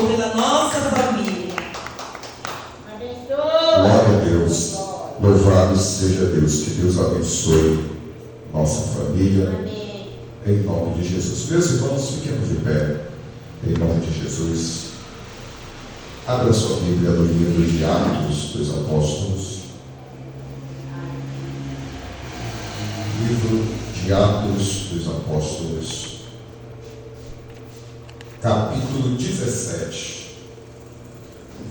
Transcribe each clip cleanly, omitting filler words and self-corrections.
pela nossa família. Glória a Deus. Louvado seja Deus. Que Deus abençoe nossa família. Amém. Em nome de Jesus. Meus irmãos, fiquemos de pé. Em nome de Jesus. Abra sua Bíblia no livro de Atos dos Apóstolos. Livro de Atos dos Apóstolos, capítulo 17,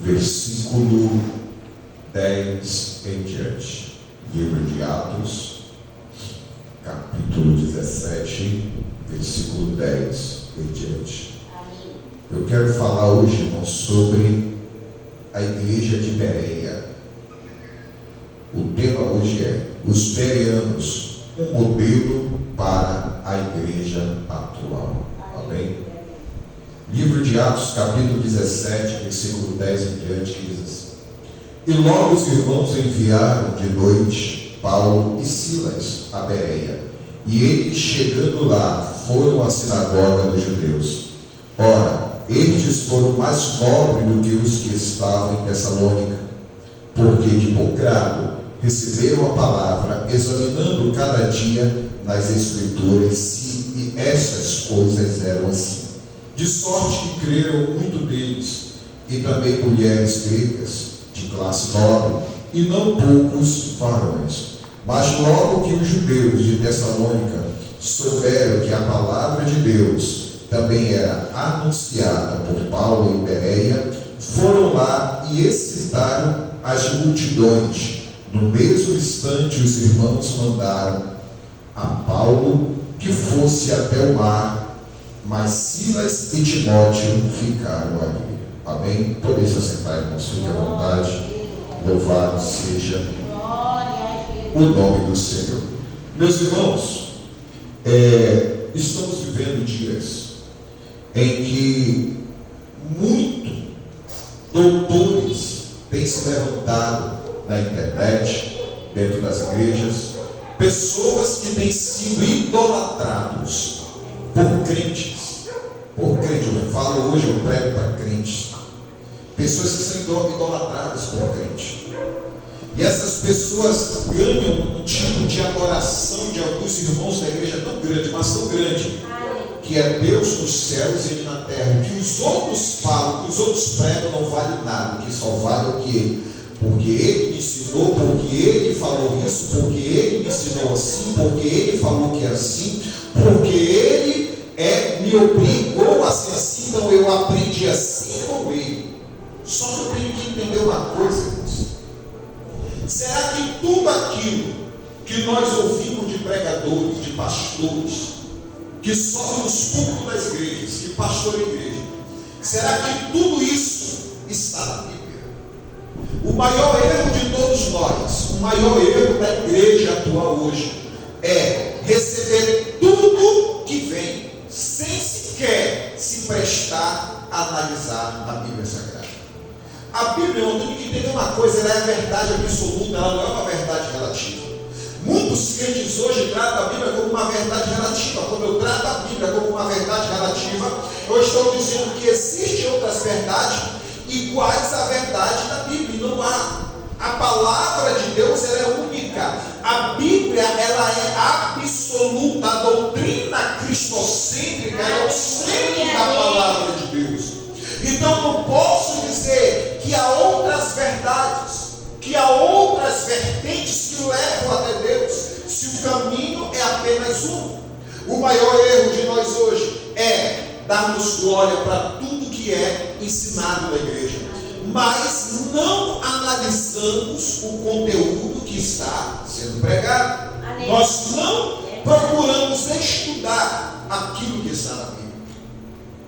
versículo 10 em diante. Livro de Atos, capítulo 17, versículo 10 em diante. Eu quero falar hoje, irmãos, sobre a igreja de Bereia. O tema hoje é os bereanos, um modelo para a igreja atual. Amém? Livro de Atos, capítulo 17, versículo 10 em diante, que diz assim: E logo os irmãos enviaram de noite Paulo e Silas a Bereia, e eles, chegando lá, foram à sinagoga dos judeus. Ora, estes foram mais nobres do que os que estavam em Tessalônica, porque de bom grado receberam a palavra, examinando cada dia nas Escrituras se estas coisas eram assim. De sorte que creram muito deles, e também mulheres gregas de classe nobre, e não poucos varões. Mas logo que os judeus de Tessalônica souberam que a palavra de Deus também era anunciada por Paulo em Bereia, foram lá e excitaram as multidões. No mesmo instante, os irmãos mandaram a Paulo que fosse até o mar, mas Silas e Timóteo ficaram ali. Amém? Podem se assentar, irmãos, fiquem à vontade. Louvado seja o nome do Senhor. Meus irmãos, estamos vivendo dias em que muitos doutores têm se levantado na internet, dentro das igrejas, pessoas que têm sido idolatrados por crentes. Por crentes, eu falo hoje, eu prego para crentes. Pessoas que são idolatradas por crentes. E essas pessoas ganham um tipo de adoração de alguns irmãos da igreja tão grande, mas tão grande, que é Deus nos céus e Ele na terra. O que os outros falam, o que os outros pregam não vale nada. O que só vale é o que Ele. Porque Ele me ensinou, porque Ele falou isso, porque Ele me ensinou assim, porque Ele falou que é assim, porque Ele me obrigou a ser assim, então eu aprendi assim com Ele. Só que eu tenho que entender uma coisa, irmãos. Será que tudo aquilo que nós ouvimos de pregadores, de pastores, que sobem nos púlpitos das igrejas, que pastoreiam a igreja, será que tudo isso está na Bíblia? O maior erro de todos nós, o maior erro da igreja atual hoje, é receber tudo que vem, sem sequer se prestar a analisar a Bíblia Sagrada. A Bíblia, eu tenho que entender uma coisa, ela é a verdade absoluta, ela não é uma verdade relativa. Muitos crentes hoje tratam a Bíblia como uma verdade relativa. Quando eu trato a Bíblia como uma verdade relativa, eu estou dizendo que existem outras verdades iguais à verdade da Bíblia. Não há. A palavra de Deus, ela é única. A Bíblia, ela é absoluta. A doutrina cristocêntrica é o centro da palavra de Deus. Então não posso dizer que há outras verdades, que há outras vertentes que levam até Deus, se o caminho é apenas um. O maior erro de nós hoje é darmos glória para tudo que é ensinado na igreja, mas não analisamos o conteúdo que está sendo pregado. Amém. Nós não procuramos estudar aquilo que está na Bíblia.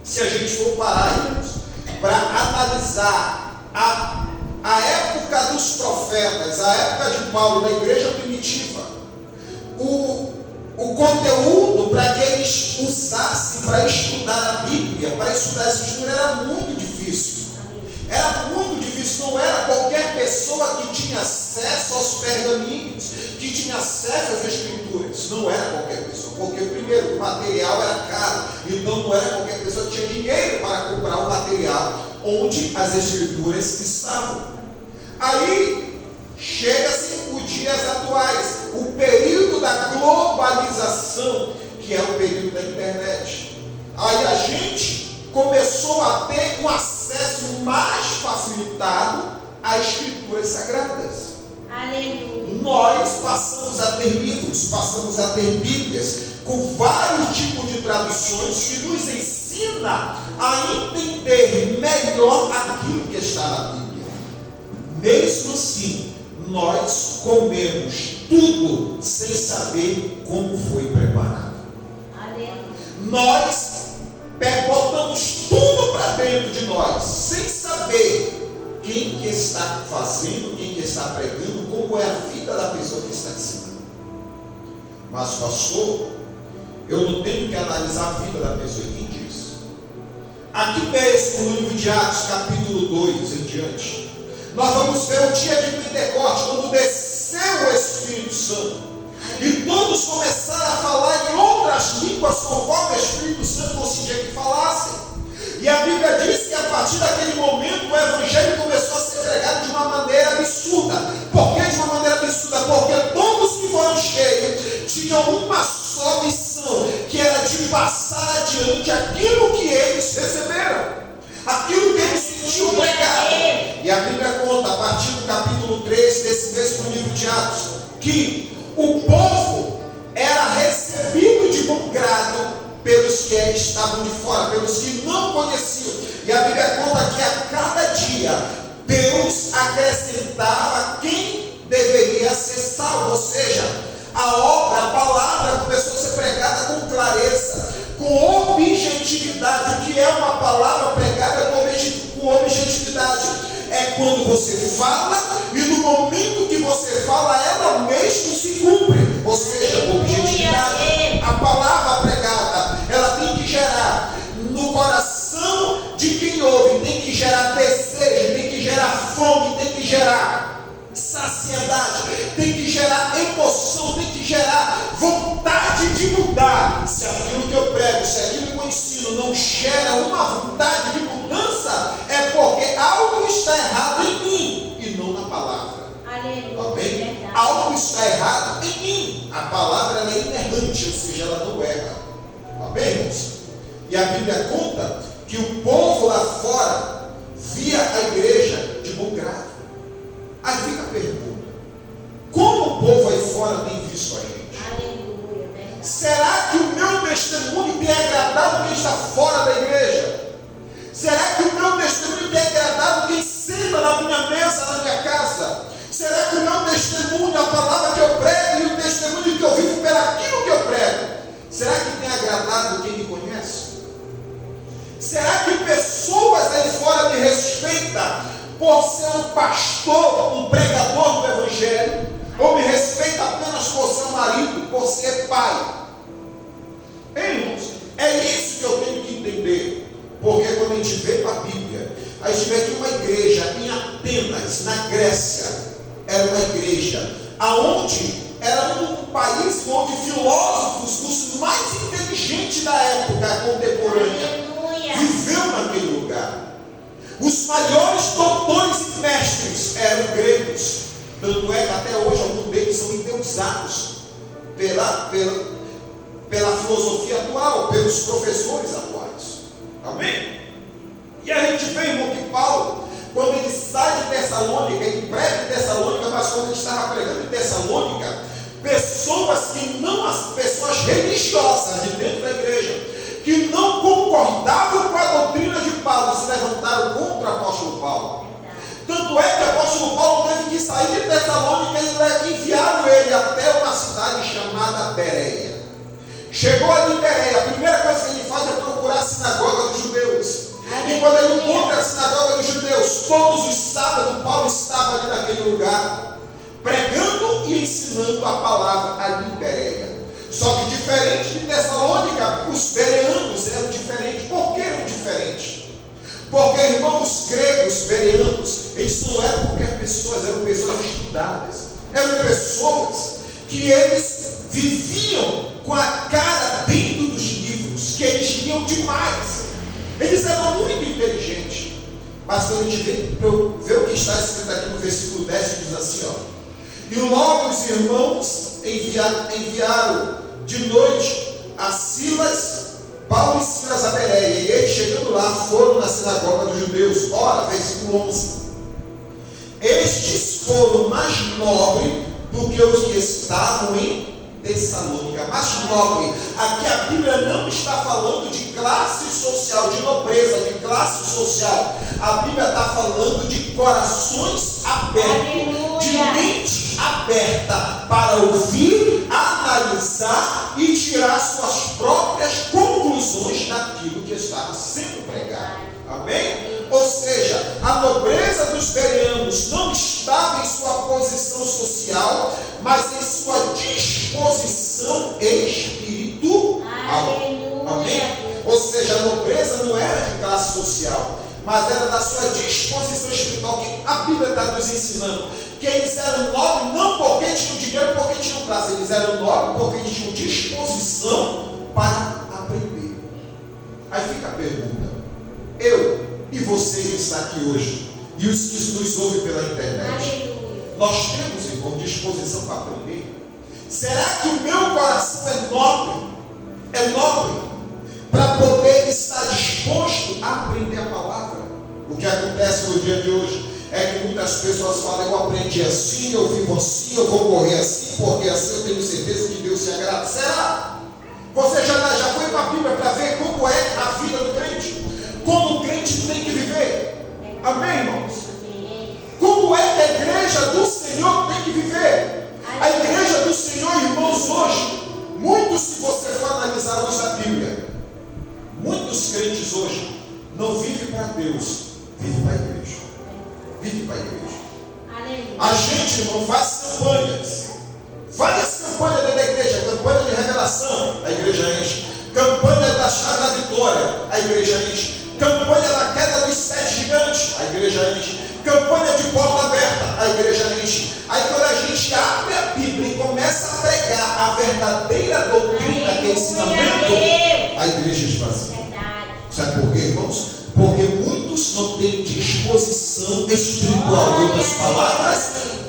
Se a gente for parar para analisar a época dos profetas, a época de Paulo na igreja primitiva, o conteúdo para que eles usassem para estudar a Bíblia, para estudar essa Escritura, era muito difícil. Era muito difícil, não era qualquer pessoa que tinha acesso aos pergaminhos, que tinha acesso às Escrituras. Não era qualquer pessoa, porque primeiro o material era caro, então não era qualquer pessoa que tinha dinheiro para comprar o material onde as Escrituras estavam. Aí chega-se os dias atuais, o período da globalização, que é o período da internet. Aí a gente começou a ter um acesso mais facilitado às Escrituras Sagradas. Aleluia. Nós passamos a ter livros, passamos a ter Bíblias, com vários tipos de traduções que nos ensina a entender melhor aquilo que está na Bíblia. Mesmo assim, nós comemos tudo sem saber como foi preparado. Aleluia. Nós botamos tudo para dentro de nós, sem saber quem que está fazendo, quem que está pregando, como é a vida da pessoa que está ensinando. Mas, pastor, eu não tenho que analisar a vida da pessoa. Quem diz? Aqui mesmo no livro de Atos, capítulo 2 em diante, nós vamos ver o dia de Pentecostes, quando desceu o Espírito Santo, e todos começaram a falar em outras línguas, conforme o Espírito Santo conseguia que falassem. E a Bíblia diz que a partir daquele momento o Evangelho começou a ser pregado de uma maneira absurda. Por que de uma maneira absurda? Porque todos que foram cheios tinham uma só missão, que era de passar adiante aquilo que eles receberam, aquilo que eles sentiam pregado. E a Bíblia conta, a partir do capítulo 3 desse mesmo livro de Atos, que o povo era recebido de bom grado pelos que estavam de fora, pelos que não conheciam. E a Bíblia conta que a cada dia Deus acrescentava quem deveria ser salvo, ou seja, a obra, a palavra começou a ser pregada com clareza, com objetividade. O que é uma palavra pregada com objetividade? É quando você fala e no momento que você fala, ela mesmo se cumpre. Ou seja, objetividade. A palavra pregada, ela tem que gerar no coração de quem ouve, tem que gerar desejo, tem que gerar fome, tem que gerar saciedade, tem que gerar emoção, tem que gerar vontade de mudar. Se aquilo que eu prego, se aquilo que eu ensino não gera uma vontade de mudança, é porque algo está errado em mim e não na palavra. Aleluia. Amém? Algo está errado em mim. A palavra ela é inerrante, ou seja, ela não erra. Amém, irmãos? E a Bíblia conta que o povo lá fora via a igreja de bom grado. Aí fica a pergunta: como o povo aí fora tem visto a gente? Aleluia. Será que o meu testemunho tem agradado quem está fora da igreja? Será que o meu testemunho tem agradado quem senta na minha mesa, na minha casa? Será que o meu testemunho, a palavra que eu prego e o testemunho que eu vivo pelaquilo que eu prego, será que tem agradado quem me conhece? Será que pessoas aí fora me respeitam por ser um pastor, um pregador do Evangelho, ou me respeita apenas por ser um marido, por ser pai? Irmãos, é isso que eu tenho que entender, porque quando a gente vê para a Bíblia, a gente vê que uma igreja em Atenas, na Grécia, era uma igreja aonde era um país onde filósofos, os mais inteligentes da época contemporânea, viveu naquele lugar. Os maiores doutores e mestres eram gregos. Tanto é que até hoje alguns deles são endeusados pela filosofia atual, pelos professores atuais. Amém? E a gente vê, irmão, que Paulo, quando ele sai de Tessalônica, ele prega em Tessalônica, mas quando ele estava pregando em Tessalônica, pessoas religiosas de dentro da igreja, que não concordavam com a doutrina de Paulo, se levantaram contra o apóstolo Paulo. Tanto é que o apóstolo Paulo teve que sair de Tessalônica e enviaram ele até uma cidade chamada Bereia. Chegou ali em Bereia, a primeira coisa que ele faz é procurar a sinagoga dos judeus. E quando ele encontra a sinagoga dos judeus, todos os sábados Paulo estava ali naquele lugar, pregando e ensinando a palavra ali em Bereia. Só que diferente de Tessalônica, os bereanos eram diferentes. Por que eram diferentes? Porque, irmãos, gregos, bereanos, eles não eram qualquer pessoas, eram pessoas estudadas. Eram pessoas que eles viviam com a cara dentro dos livros, que eles liam demais. Eles eram muito inteligentes. Mas quando a gente vê o que está escrito aqui no versículo 10, diz assim, ó. E logo os irmãos enviaram de noite a Silas, Paulo e Silas a Bereia, e eles chegando lá foram na sinagoga dos judeus. Ora, versículo 11. Estes foram mais nobres do que os que estavam em Tessalônica. Mais nobre. Aqui a Bíblia não está falando de classe social, de nobreza, de classe social. A Bíblia está falando de corações abertos, de mente aberta para ouvir, analisar e tirar suas próprias conclusões daquilo que estava sendo pregado. Amém? Ou seja, a nobreza dos bereanos não estava em sua posição social, mas em sua disposição espiritual. Amém? Ou seja, a nobreza não era de classe social, mas era da sua disposição espiritual, que a Bíblia está nos ensinando. Que eles eram nobres não porque tinham dinheiro, porque tinham classe, eles eram nobres porque tinham disposição para aprender. Aí fica a pergunta: eu e você que está aqui hoje, e os que nos ouvem pela internet, nós temos, irmão, disposição para aprender? Será que o meu coração é nobre? É nobre para poder estar disposto a aprender a palavra? O que acontece no dia de hoje é que muitas pessoas falam: eu aprendi assim, eu vivo assim, eu vou morrer assim, porque assim eu tenho certeza que Deus se agrada. Será? Você já foi para a Bíblia para ver como é a vida do crente? Como o crente tem que viver? Amém, irmãos? Como é que a igreja do Senhor tem que viver? A igreja do Senhor, irmãos, hoje, muitos, se você for analisar hoje a Bíblia, muitos crentes hoje não vivem para Deus, vivem para a igreja. Vivem para a igreja. A gente, irmão, faz campanhas, várias campanhas dentro da igreja, campanha de revelação, a igreja enche, campanha da chave da vitória, a igreja enche, campanha da queda dos 7 gigantes, a igreja enche, campanha de porta aberta, a igreja enche. Aí quando a gente abre a Bíblia e começa a pregar a verdadeira doutrina, que é ensinamento, a igreja esvazia. Sabe por quê, irmãos? Porque muitos não têm disposição espiritual. Em outras palavras,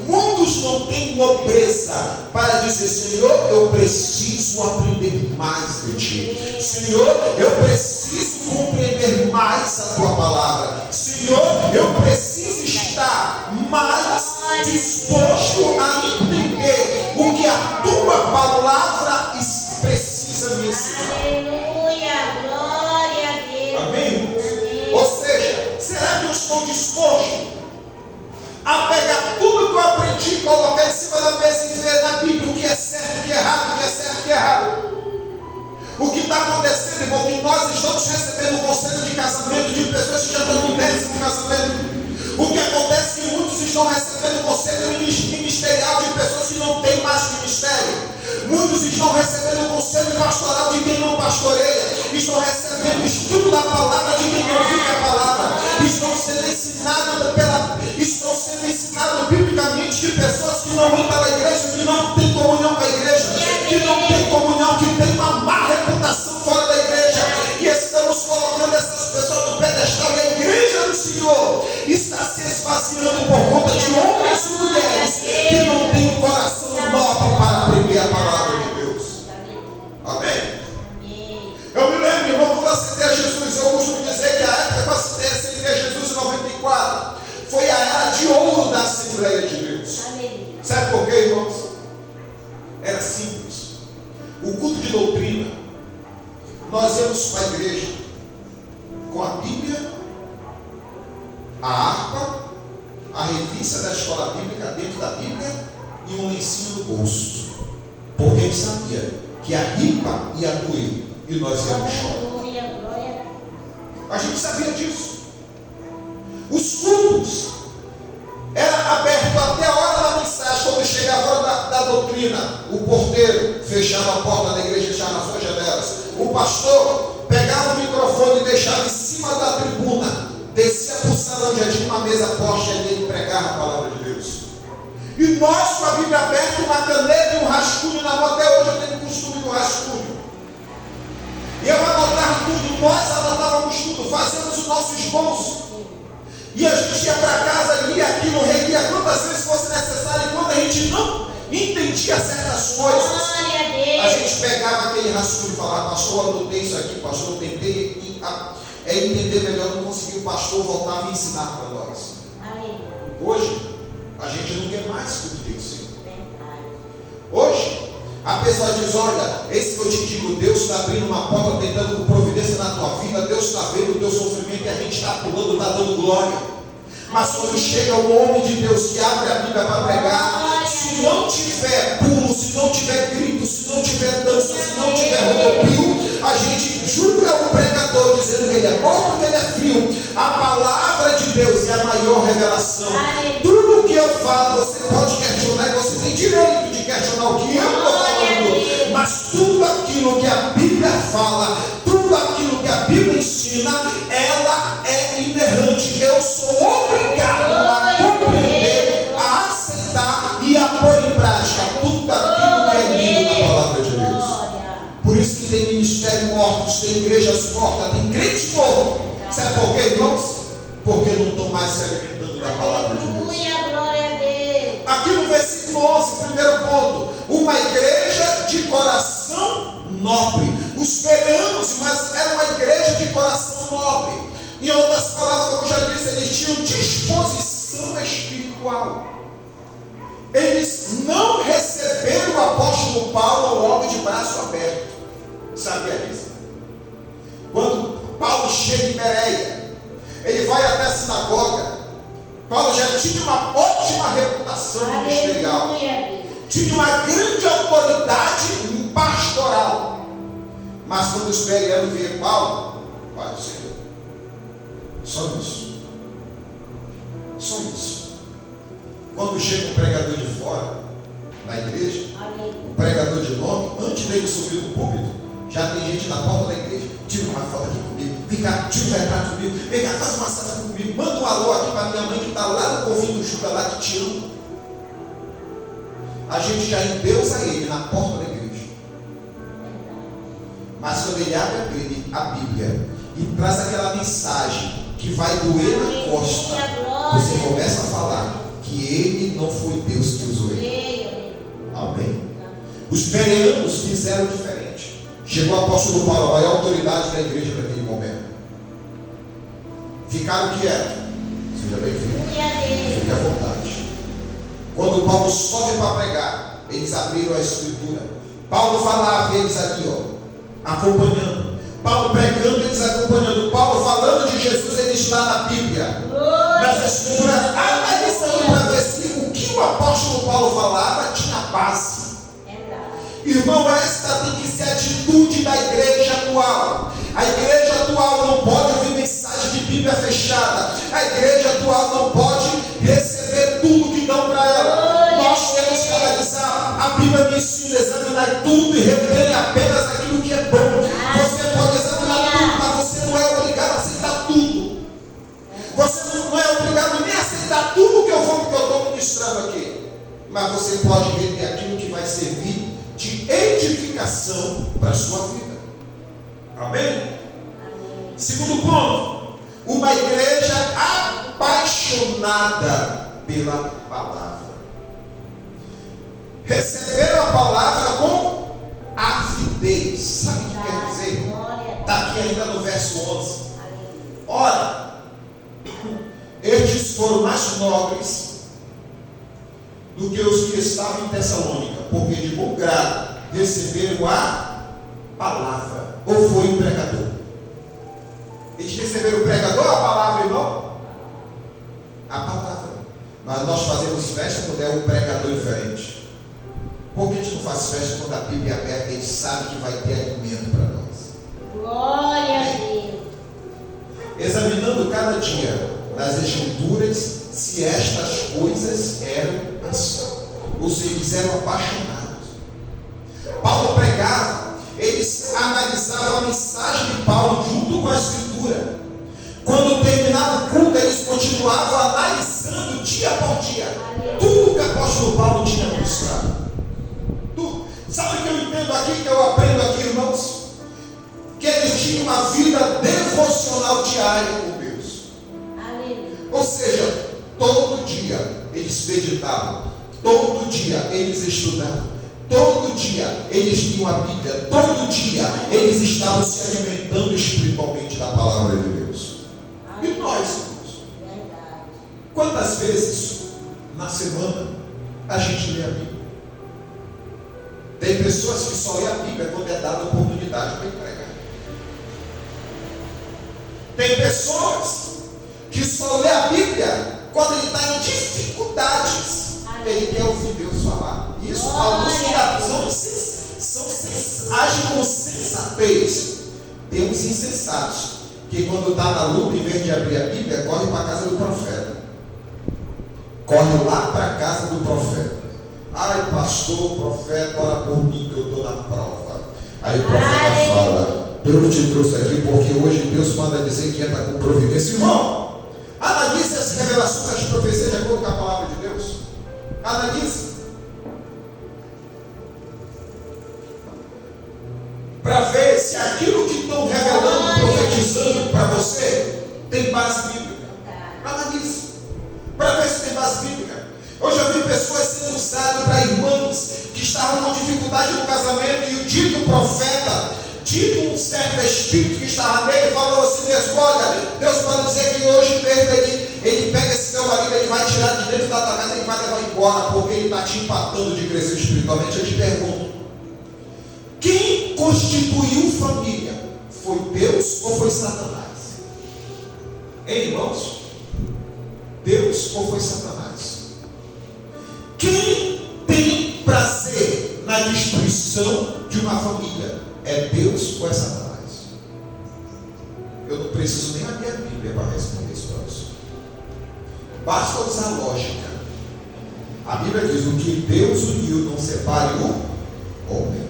muitos não têm nobreza para dizer: Senhor, eu preciso aprender mais de Ti. Senhor, eu preciso compreender mais a Tua palavra. Senhor, eu preciso estar mais disposto a entender o que a Tua palavra precisa me ensinar. Aleluia, glória a Deus. Amém? Ou seja, será que eu estou disposto a pegar tudo que eu aprendi e colocar em cima da mesa e ver na Bíblia o que é certo, o que é errado, o que é certo, o que é errado? O que está acontecendo, irmão, que nós estamos recebendo conselho de casamento de pessoas que já estão com 10 de casamento. O que acontece é que muitos estão recebendo conselho ministerial de pessoas que não têm mais ministério. Muitos estão recebendo conselho pastoral de quem não pastoreia. Estão recebendo estudo da palavra de quem não vive a palavra. Estão sendo ensinados biblicamente de pessoas que não vão para a igreja, que não têm comunhão com a igreja, que não têm comunhão, que têm uma má reputação fora da igreja. E estamos colocando essas pessoas no pedestal, e a igreja do Senhor está se esvaziando por conta de homens e mulheres que não têm um coração nobre para aprender a palavra de Deus. Amém? Eu me lembro, irmão, quando eu aceitei a Jesus, eu costumo dizer que a época que eu aceitei a Jesus em 94 foi a era de ouro da Assembleia de Deus. Sabe por quê, irmãos? Era simples. O culto de doutrina, nós íamos para a igreja com a Bíblia, a harpa, a revista da escola bíblica dentro da Bíblia e um lencinho no bolso. Porque ele sabia que a ripa ia doer e nós íamos chorar. A gente sabia disso. Os cultos eram abertos até a hora da mensagem. Quando chegava a hora da doutrina, o porteiro fechava a porta da igreja, fechava as suas janelas. O pastor pegava o microfone e deixava em cima da tribuna, descia para o salão, já tinha uma mesa posta e ele pregava a palavra de Deus. E nós, com a Bíblia aberta, uma caneta e um rascunho na mão. Até hoje eu tenho o costume do rascunho. E eu anotava tudo, nós anotávamos tudo, fazíamos o nosso esboço. gente não entendia certas coisas. Glória a A Deus. gente pegava aquele rascunho e falava, pastor, eu anotei isso aqui, pastor, eu tentei entender melhor, não consegui, o pastor voltava a ensinar para nós. Aleluia. Hoje, a gente não quer mais que eu diga assim. Verdade. Hoje, a pessoa diz, olha, esse que eu te digo, Deus está abrindo uma porta, tentando com providência na tua vida, Deus está vendo o teu sofrimento e a gente está pulando, está dando glória. Mas quando chega o homem de Deus que abre a Bíblia para pregar, se não tiver pulo, se não tiver grito, se não tiver dança, se não tiver rodopio, a gente julga o pregador dizendo que ele é bom porque ele é frio. A palavra de Deus é a maior revelação. Tudo que eu falo, você pode questionar, você tem direito de questionar o que eu estou falando, mas tudo aquilo que a Bíblia fala, tudo aquilo que a Bíblia ensina, ela é inerrante. Eu sou obrigado a compreender, a aceitar e a pôr em prática tudo aquilo que é lido na palavra de Deus. Por isso que tem ministério mortos, tem igrejas mortas, tem crentes mortos. Sabe por quê, irmãos? Porque não estão mais se alimentando da palavra de Deus. Glória a Deus. Aqui no versículo 11, primeiro ponto, uma igreja de coração nobre. Os bereanos, mas era uma igreja de coração nobre. Em outras palavras, como eu já disse, eles tinham disposição espiritual. Eles não receberam o apóstolo Paulo logo de braço aberto. Sabia disso? Quando Paulo chega em Bereia, ele vai até a sinagoga. Paulo já tinha uma ótima reputação ministerial, tinha uma grande autoridade pastoral. Mas quando os bereanos viram Paulo, Pai do Senhor, só isso. Só isso. Quando chega um pregador de fora, na igreja, o pregador de nome, antes dele subir no púlpito, já tem gente na porta da igreja. Tira uma foto aqui comigo, vem cá, tira um retrato comigo, vem cá, faz uma sala comigo, manda um alô aqui para minha mãe que está lá no convívio do Juca, lá que te ama. A gente já endeusa ele na porta da igreja. Mas quando ele abre a Bíblia e traz aquela mensagem que vai doer na costa, você começa a falar que ele não foi Deus que usou ele. Amém? Os bereanos fizeram diferente. Chegou o apóstolo Paulo, a maior autoridade da igreja naquele momento. Ficaram quietos. Seja bem-vindo. Fique à vontade. Quando Paulo sobe para pregar, eles abriram a escritura. Paulo falava e eles aqui, acompanhando. Paulo pregando, eles acompanhando. Paulo falando de Jesus, eles lá na Bíblia. Nas escrituras, analisando para ver se o que o apóstolo Paulo falava tinha base. Irmão, esta tem que ser a atitude da igreja atual. A igreja atual não pode ouvir mensagem de Bíblia fechada. A igreja atual não pode receber tudo que dão para ela. Nós temos que analisar. A Bíblia me ensina a examinar tudo e reter apenas aquilo que é bom. Você pode examinar tudo, mas você não é obrigado a aceitar tudo. Você não é obrigado nem a aceitar tudo que eu estou ministrando aqui. Mas você pode reter aquilo que vai servir de edificação para a sua vida. Amém? Segundo ponto, uma igreja apaixonada pela palavra. Receberam a palavra com avidez. Sabe o que quer dizer? Está aqui ainda no verso 11. Ora, estes foram mais nobres do que os que estavam em Tessalônica, porque de bom grado receberam a palavra. Ou foi o pregador? Eles receberam o pregador ou a palavra, irmão? A palavra. Mas nós fazemos festa quando é um pregador diferente. Por que a gente não faz festa quando a Bíblia é aberta e a gente sabe que vai ter alimento para nós? Glória a Deus. Examinando cada dia nas escrituras se estas coisas eram assim. Ou seja, eles eram apaixonados. Paulo pregava, eles analisavam a mensagem de Paulo junto com a escritura. Quando terminava o culto, eles continuavam analisando dia por dia tudo que o apóstolo Paulo tinha mostrado. Tudo. Sabe o que eu entendo aqui, que eu aprendo aqui, irmãos? Que eles tinham uma vida devocional diária com Deus. Ou seja, todo dia eles meditavam. Todo dia eles estudavam, todo dia eles liam a Bíblia, todo dia eles estavam se alimentando espiritualmente da palavra de Deus. E nós, irmãos, quantas vezes na semana a gente lê a Bíblia? Tem pessoas que só lê a Bíblia quando é dada oportunidade para pregar. Tem pessoas que só lê a Bíblia quando ele está em dificuldades. Ele quer ouvir Deus falar. Isso, alguns que agem com sensatez. Tem uns insensatos que quando está na luta, em vez de abrir a Bíblia, corre para a casa do profeta. Corre lá para a casa do profeta. Ai, pastor, profeta, ora por mim que eu estou na prova. Aí o profeta fala: Deus te trouxe aqui porque hoje Deus manda dizer que entra com providência. Irmão, analise as revelações, as profecias de acordo com a palavra de Deus. Analise. Para ver se aquilo que estão revelando, profetizando para você, tem base bíblica. Analise. Para ver se tem base bíblica. Eu já vi pessoas sendo usadas para irmãs que estavam com dificuldade no casamento, e o dito profeta, dito um certo espírito que estava nele, falou assim mesmo: olha, Deus pode dizer que hoje mesmo ele pega esse teu marido, ele vai tirar de dentro da tua casa, ele vai levar embora, porque ele está te empatando de crescer espiritualmente. Eu te pergunto, quem constituiu família? Foi Deus ou foi Satanás? Hein, irmãos? Deus ou foi Satanás? Quem tem prazer na destruição de uma família? É Deus ou é Satanás? Eu não preciso nem abrir a Bíblia para responder isso para você. Basta usar lógica. A Bíblia diz: o que Deus uniu, não separe o homem.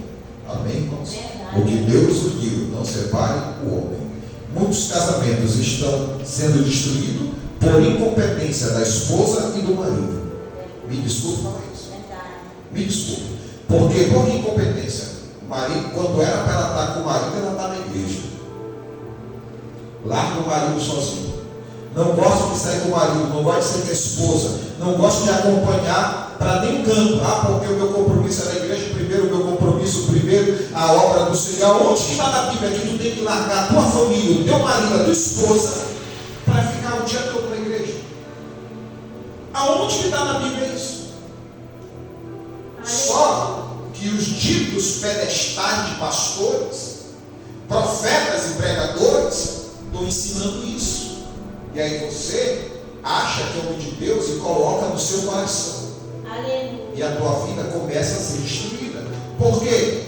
Amém, irmãos? O que Deus uniu, não separe o homem. Muitos casamentos estão sendo destruídos por incompetência da esposa e do marido. Me desculpe falar isso. Me desculpe. Porque por incompetência, o marido, quando era para ela estar com o marido, ela está na igreja. Larga o marido sozinho. Não gosto de sair com o marido, não gosto de sair com a esposa, não gosto de acompanhar para nenhum canto. Porque o meu compromisso é na igreja primeiro, o meu compromisso primeiro, a obra do Senhor. Onde que está na Bíblia que tu tem que largar a tua família, o teu marido, a tua esposa, para ficar o dia todo na igreja? Aonde que está na Bíblia isso? Só que os ditos pedestais de pastores, profetas e pregadores estão ensinando isso. E aí você acha que é homem de Deus e coloca no seu coração. Aleluia. E a tua vida começa a ser destruída. Por quê?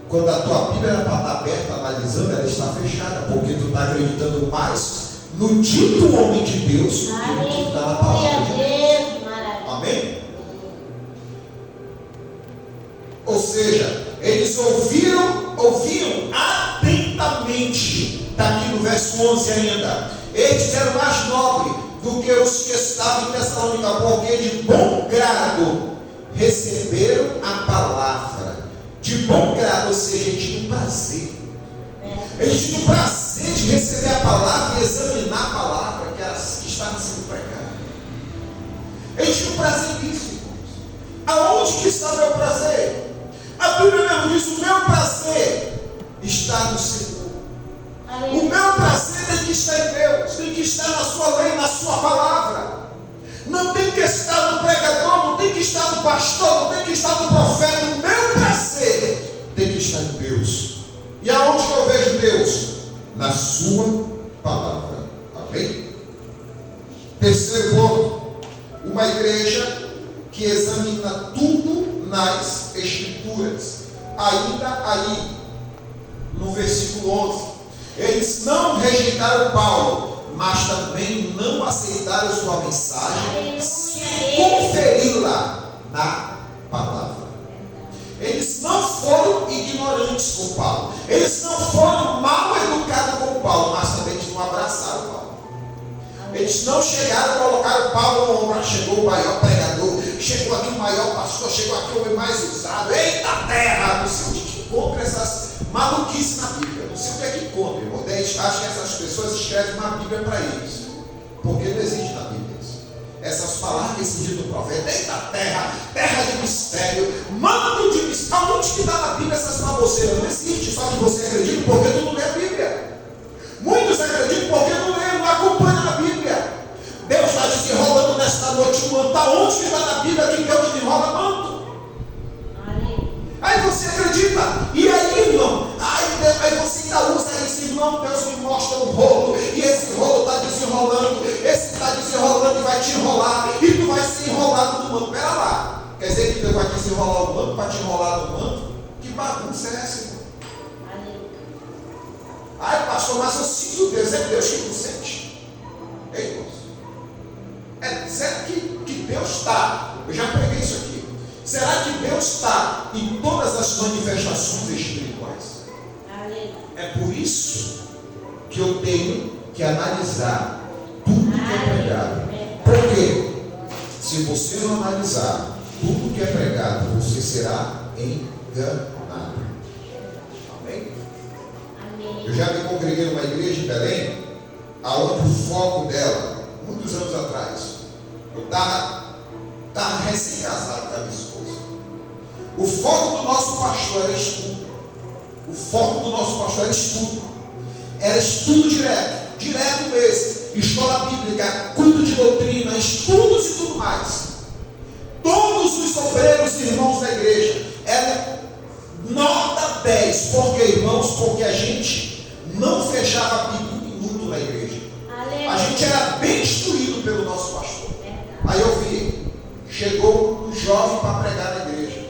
Quando a tua Bíblia era para estar aberta, analisando, ela está fechada. Porque tu está acreditando mais no dito homem de Deus do que está na palavra de Deus. Amém? Ou seja, eles ouviam atentamente, daqui no verso 11 ainda: eles eram mais nobres do que os que estavam em Tessalônica, porque de bom grado receberam a palavra. De bom grado, ou seja, eles tinham prazer. Eles tinham prazer de receber a palavra e examinar a palavra que estava sendo pregada. Eles tinham prazer nisso, irmãos. Aonde que está o meu prazer? A Bíblia mesmo diz: o meu prazer está no Senhor. O meu prazer tem que estar em Deus, tem que estar na sua lei, na sua palavra. Não tem que estar no pregador, não tem que estar no pastor, não tem que estar no profeta. O meu prazer tem que estar em Deus. E aonde que eu vejo Deus? Na sua palavra. Amém? Terceiro ponto: uma igreja que examina tudo nas Escrituras. Ainda aí, no versículo 11, eles não rejeitaram Paulo, mas também não aceitaram sua mensagem, sem conferi-la na palavra. Eles não foram ignorantes com Paulo, eles não foram mal educados com Paulo, mas também eles não abraçaram Paulo. Eles não chegaram a colocar o Paulo no ombro. Chegou o maior pregador, chegou aqui o maior pastor, chegou aqui o homem mais usado. Eita terra! Não sei onde que encontra essas maluquices na Bíblia. Não sei o que é que encontra, irmão. Acho que essas pessoas escrevem uma Bíblia para eles, porque não existe na Bíblia isso. Essas falar desse dia do profeta. Eita terra, terra de mistério, mando de mistério. Aonde que está na Bíblia essas baboseiras? Não existe, só que você acredita porque tu não lê a Bíblia. Muitos acreditam porque não lê, não acompanham a Bíblia. Deus está desenrolando nesta noite o manto. Aonde que está na Bíblia que Deus desenrola manto? Aí você acredita, e aí, irmão, aí você ainda usa esse irmão, Deus me mostra um rolo, e esse rolo está desenrolando, esse está desenrolando e vai te enrolar, e tu vai ser enrolado no manto. Pera lá, quer dizer que Deus vai desenrolar o manto para te enrolar no manto? Que bagunça é essa, irmão? Ai, pastor, mas eu sinto Deus, é Deus que não sente. Ei, irmãos, é certo que Deus está, eu já preguei isso aqui. Será que Deus está em todas as manifestações espirituais? É por isso que eu tenho que analisar tudo que é pregado. Por quê? Se você não analisar tudo que é pregado, você será enganado. Amém? Eu já me congreguei numa igreja em Belém, aonde o foco dela, muitos anos atrás, eu estava recém-casado com a minha esposa. O foco do nosso pastor era estudo. O foco do nosso pastor era estudo. Era estudo direto mesmo. Escola bíblica, culto de doutrina, estudos e tudo mais. Todos os obreiros e irmãos da igreja eram nota 10. Por quê, irmãos? Porque a gente não fechava bico minuto na igreja. A gente era bem instruído pelo nosso pastor. Aí eu vi, chegou um jovem para pregar na igreja.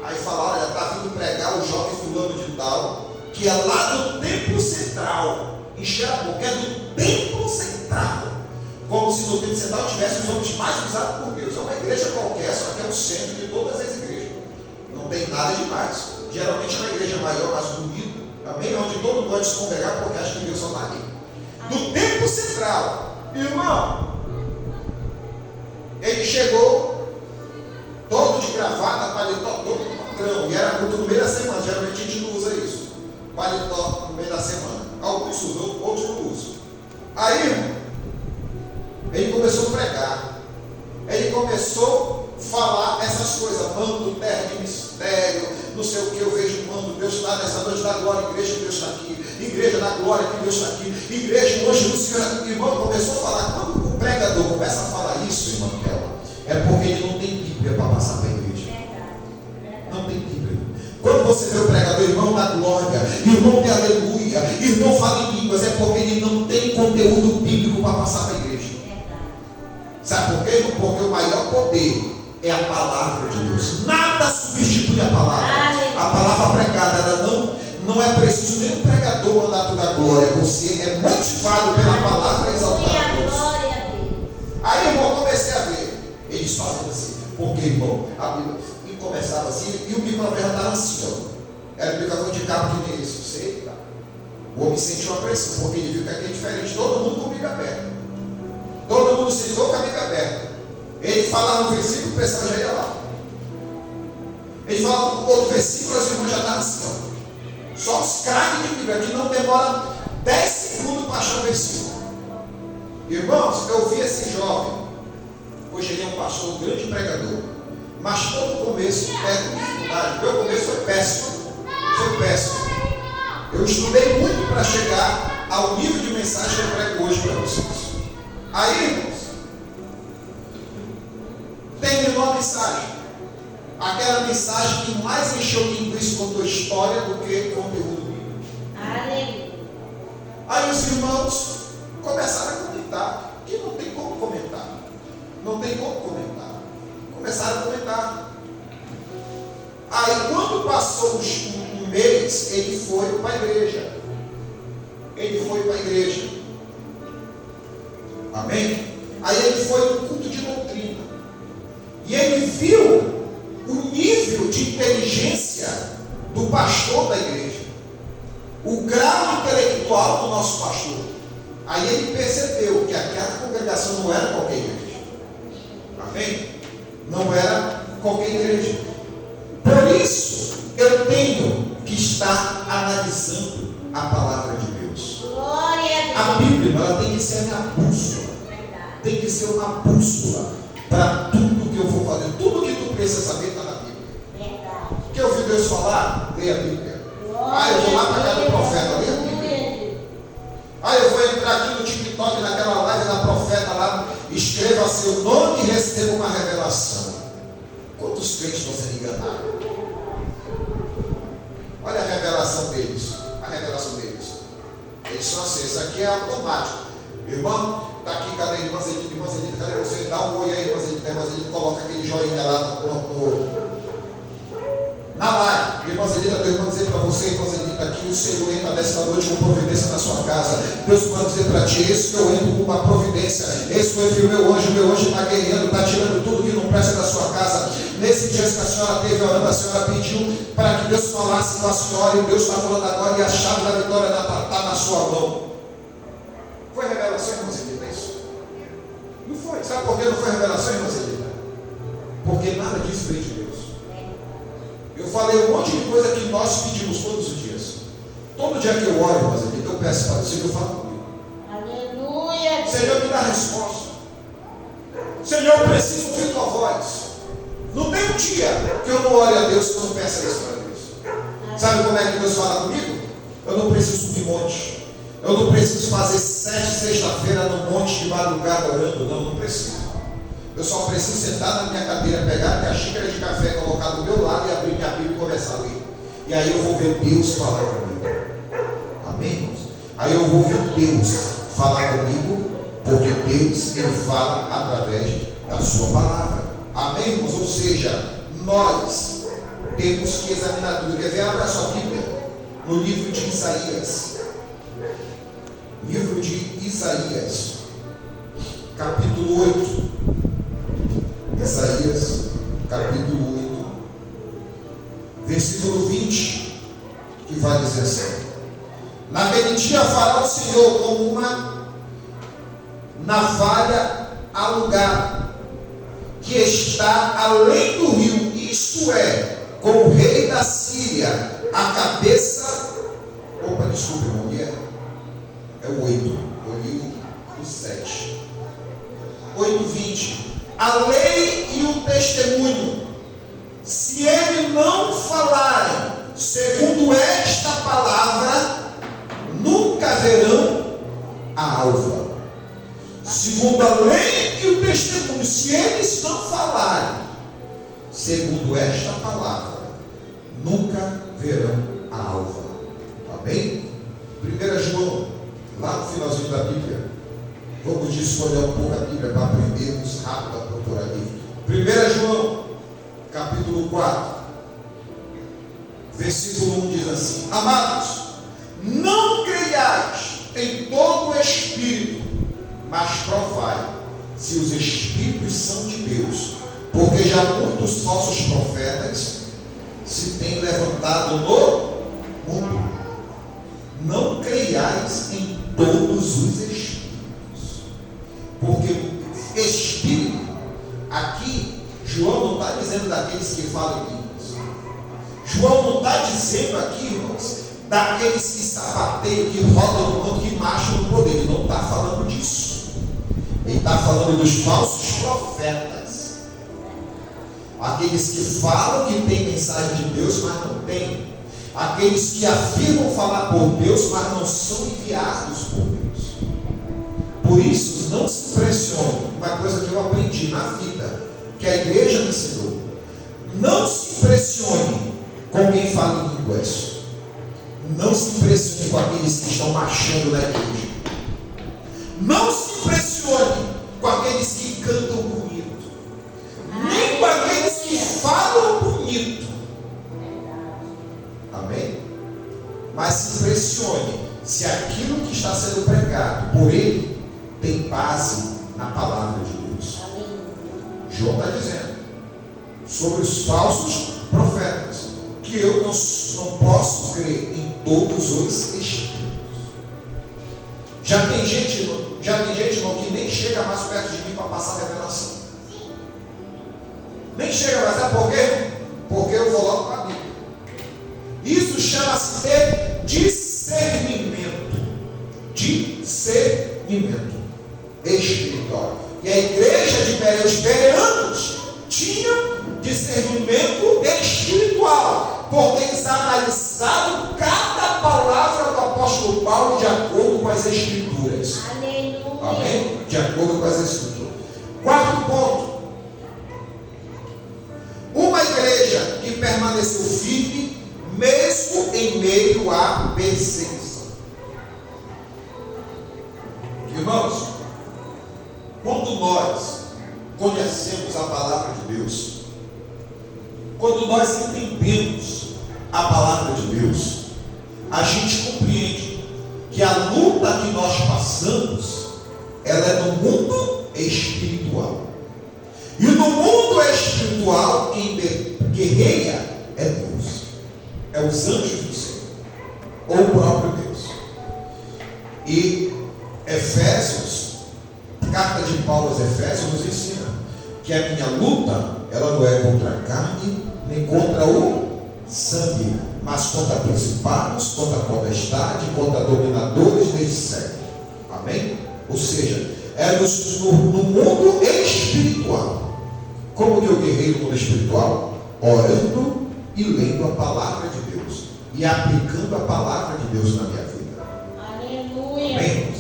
Aí falaram, olha, está vindo pregar o jovem fulano de tal, que é lá do templo central, em Xerabu, é do templo central. Como se no templo central tivesse os homens mais usados por Deus. É uma igreja qualquer, só que é o centro de todas as igrejas. Não tem nada demais. Geralmente é uma igreja maior, mais bonita, também onde todo mundo pode se congregar porque acha que Deus só está ali. Do templo central, irmão, ele chegou todo de gravata, paletó, todo patrão, e era muito no meio da semana. Geralmente a gente não usa isso, paletó no meio da semana. Alguns usam, outros não usam. Aí, irmão, ele começou a pregar, ele começou a falar essas coisas, mando, terra de mistério, não sei o que, eu vejo o mando, Deus está nessa noite da glória, igreja, Deus está aqui, igreja da glória, que Deus está aqui, igreja, hoje do Senhor, irmão, começou a falar. Quando o pregador começa a falar isso, irmão, é porque ele não tem Bíblia para passar para a igreja. Não tem Bíblia. Quando você vê o pregador, irmão da glória, irmão de aleluia, irmão fala em línguas, é porque ele não tem conteúdo bíblico para passar para a igreja. Sabe por quê? Porque o maior poder é a palavra de Deus. Nada substitui a palavra. A palavra pregada, ela não é preciso nem o pregador mandar toda a glória. Você é motivado pela palavra e exaltar a Deus. Aí, irmão, comecei a ver eles fazendo assim, porque, irmão, a Bíblia, e começava assim, e o microfone estava assim, ó. Era o microfone de cabo que nem esse, você, tá? O homem sentiu uma pressão, porque ele viu que aqui é diferente, todo mundo com a Bíblia aberta. Todo mundo se ligou com a Bíblia aberta. Ele falava um versículo, o pessoal já ia lá. Ele falava um outro versículo, os irmãos já estavam assim, ó. Só os craques de Bíblia, que não demora 10 segundos para achar o versículo. Irmãos, eu vi esse jovem. Hoje ele é um pastor, um grande pregador. Mas todo o começo é dificuldade. Meu começo foi péssimo. Foi péssimo. Eu estudei muito para chegar ao nível de mensagem que eu prego hoje para vocês. Aí, irmãos, terminou a mensagem. Aquela mensagem que mais encheu linguiça, contou história do que conteúdo bíblico. Aí os irmãos começaram a comentar, que não tem como comentar. Não tem como comentar. Começaram a comentar. Aí quando passou um mês, ele foi para a igreja. Ele foi para a igreja. Amém? Aí ele foi no culto de doutrina. E ele viu o nível de inteligência do pastor da igreja. O grau intelectual do nosso pastor. Aí ele percebeu que aquela congregação não era qualquer igreja. Amém? Não era qualquer igreja. Por isso, eu tenho que estar analisando a palavra de Deus. A Bíblia, ela tem que ser a minha bússola. Tem que ser uma bússola. para tudo que eu vou fazer. Tudo que tu precisa saber está na Bíblia. Verdade. Quer ouvir Deus falar? Leia a Bíblia. Eu vou lá para casa do profeta, leia a Bíblia. Eu vou entrar aqui no TikTok, naquela live da profeta lá, escreva seu nome e receba uma revelação. Quantos crentes estão sendo enganados? Olha a revelação deles. Eles são assim, isso aqui é automático. Irmão, está aqui, cadê irmã Zelita, cadê você? Dá um oi aí, irmã Zelita, coloca aquele joinha lá na live. Irmã Zelita, Deus manda dizer para você, irmã Zelita, aqui o Senhor entra nesta noite com providência na sua casa. Deus manda dizer para ti, esse que eu entro com uma providência, esse que eu entro o meu anjo está guerreando, está tirando tudo que não presta da sua casa. Nesse dia que a senhora teve orando, a senhora pediu para que Deus falasse com a senhora, e Deus está falando agora, e a chave da vitória está na sua mão. Foi revelação, irmã Zelita, isso? Não foi. Sabe por que não foi revelação, irmã Zelita? Porque nada disso veio de Deus. Eu falei um monte de coisa que nós pedimos todos os dias. Todo dia que eu oro, irmã Zelita, eu peço para o Senhor falar comigo. Aleluia. Senhor, me dá a resposta. Senhor, eu preciso ouvir tua voz. Não tem um dia que eu não ore a Deus que eu não peça isso para Deus. Sabe como é que Deus fala comigo? Eu não preciso subir monte. Eu não preciso fazer 7 sexta-feira no monte de madrugada orando. Não preciso. Eu só preciso sentar na minha cadeira, pegar minha xícara de café, colocar do meu lado e abrir minha Bíblia e começar a ler. E aí eu vou ver Deus falar comigo. Amém, irmãos? Aí eu vou ver Deus falar comigo, porque Deus, Ele fala através da sua palavra. Amém, irmãos? Ou seja, nós temos que examinar tudo. Quer ver? Abra a sua Bíblia no livro de Isaías. Livro de Isaías, capítulo 8. Isaías, capítulo 8, versículo 20, que vai dizer assim: naquele dia fará o Senhor como uma navalha alugada, que está além do rio, isto é, com o rei da Síria, a cabeça. Opa, desculpe, irmão, é o 8, eu li o 7. 8:20. A lei e o testemunho, se ele não falarem segundo esta palavra, nunca verão a alva. Segundo a lei e o testemunho, se eles não falarem segundo esta palavra, nunca verão a alva. Amém? 1 João, lá no finalzinho da Bíblia. Vamos escolher um pouco a Bíblia para aprendermos rápido a procurar livro. 1 João, capítulo 4, versículo 1 diz assim: amados, não creiais em todo o espírito, mas provai se os espíritos são de Deus, porque já muitos falsos profetas se têm levantado no mundo. Não creiais em todos os espíritos. Porque espírito, aqui, João não está dizendo daqueles que falam em línguas. João não está dizendo aqui, irmãos, daqueles que sapateiam, que rodam no mundo, que marcham no poder. Ele não está falando disso. Ele está falando dos falsos profetas. Aqueles que falam que tem mensagem de Deus, mas não tem. Aqueles que afirmam falar por Deus, mas não são enviados por Deus. Por isso, não se impressione, uma coisa que eu aprendi na vida, que a igreja me ensinou: não se impressione com quem fala em línguas, não se impressione com aqueles que estão marchando na igreja, não se impressione com aqueles que cantam bonito, nem com aqueles que falam bonito. Amém? Mas se impressione se aquilo que está sendo pregado por ele tem base na palavra de Deus. João está dizendo sobre os falsos profetas que eu não posso crer em todos os espíritos. Já tem gente, irmão, que nem chega mais perto de mim para passar a revelação. Nem chega mais, sabe por quê? Porque eu vou logo para a Bíblia. Isso chama-se de discernimento. Discernimento espiritual. E a igreja de Bereus, por teres analisado cada palavra do apóstolo Paulo de acordo com as Escrituras. Aleluia. Amém? De acordo com as Escrituras. Quarto ponto. Uma igreja que permaneceu firme, mesmo em meio à perseguição. Irmãos, quando nós conhecemos a palavra de Deus, quando nós entendemos a palavra de Deus, a gente compreende que a luta que nós passamos, ela é no mundo espiritual. E no mundo espiritual, quem guerreia é Deus, é os anjos do Senhor, ou o próprio Deus. E Efésios, carta de Paulo aos Efésios, nos ensina que a minha luta, ela não é contra a carne, nem contra o sangue, mas contra principados, contra a potestade, contra dominadores deste século. Amém? Ou seja, é no mundo espiritual. Como que eu guerreio no mundo espiritual? Orando e lendo a palavra de Deus e aplicando a palavra de Deus na minha vida. Aleluia. Amém?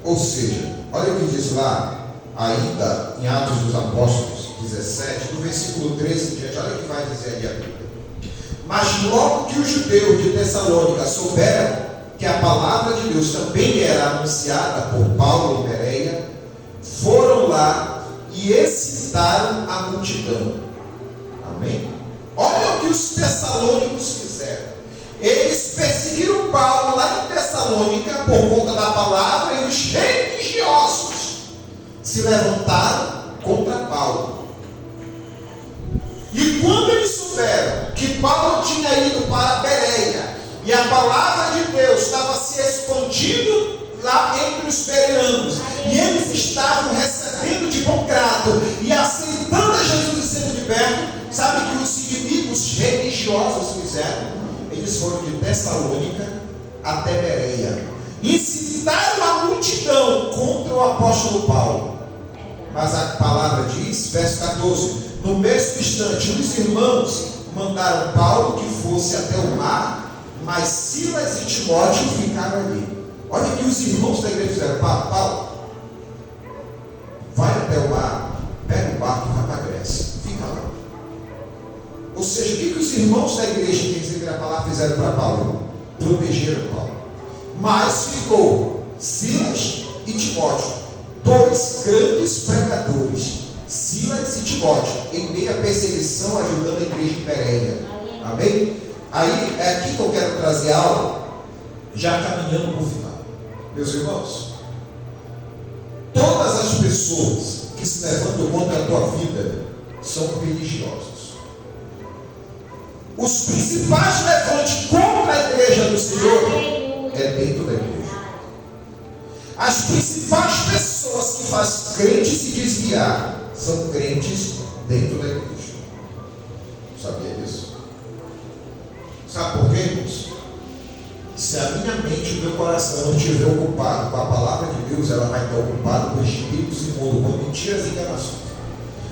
Ou seja, olha o que diz lá, ainda em Atos dos Apóstolos 17, do versículo 13 em diante, olha o que vai dizer ali a Bíblia. Mas logo que os judeus de Tessalônica souberam que a palavra de Deus também era anunciada por Paulo em Bereia, foram lá e excitaram a multidão. Amém? Olha o que os tessalônicos fizeram. Eles perseguiram Paulo lá em Tessalônica por conta da palavra, e os religiosos se levantaram contra Paulo. E quando eles souberam que Paulo tinha ido para Bereia e a palavra de Deus estava se expandindo lá entre os bereanos, e eles estavam recebendo de bom grado e aceitando a Jesus e sendo libertos, sabe que os inimigos religiosos fizeram? Eles foram de Tessalônica até Bereia, incitaram a multidão contra o apóstolo Paulo. Mas a palavra diz, verso 14: no mesmo instante, os irmãos mandaram Paulo que fosse até o mar, mas Silas e Timóteo ficaram ali. Olha que os irmãos da igreja fizeram: Paulo, vai até o mar, pega o barco e vai para a Grécia, fica lá. Ou seja, o que os irmãos da igreja que receberam a palavra fizeram para Paulo? Protegeram Paulo. Mas ficou Silas e Timóteo, dois grandes pregadores, Silas e Timóteo, em meio à perseguição, ajudando a igreja em Bereia. Amém? Aí é aqui que eu quero trazer algo, já caminhando para o final. Meus irmãos, todas as pessoas que se levantam contra a tua vida são religiosos. Os principais levantes contra a igreja do Senhor é dentro da igreja. As principais pessoas que fazem crentes se desviar são crentes dentro da igreja. Sabia disso? Sabe por quê, irmãos? Se a minha mente e o meu coração não estiver ocupado com a palavra de Deus, ela vai estar ocupada com espíritos imundos, com mentiras e enganações.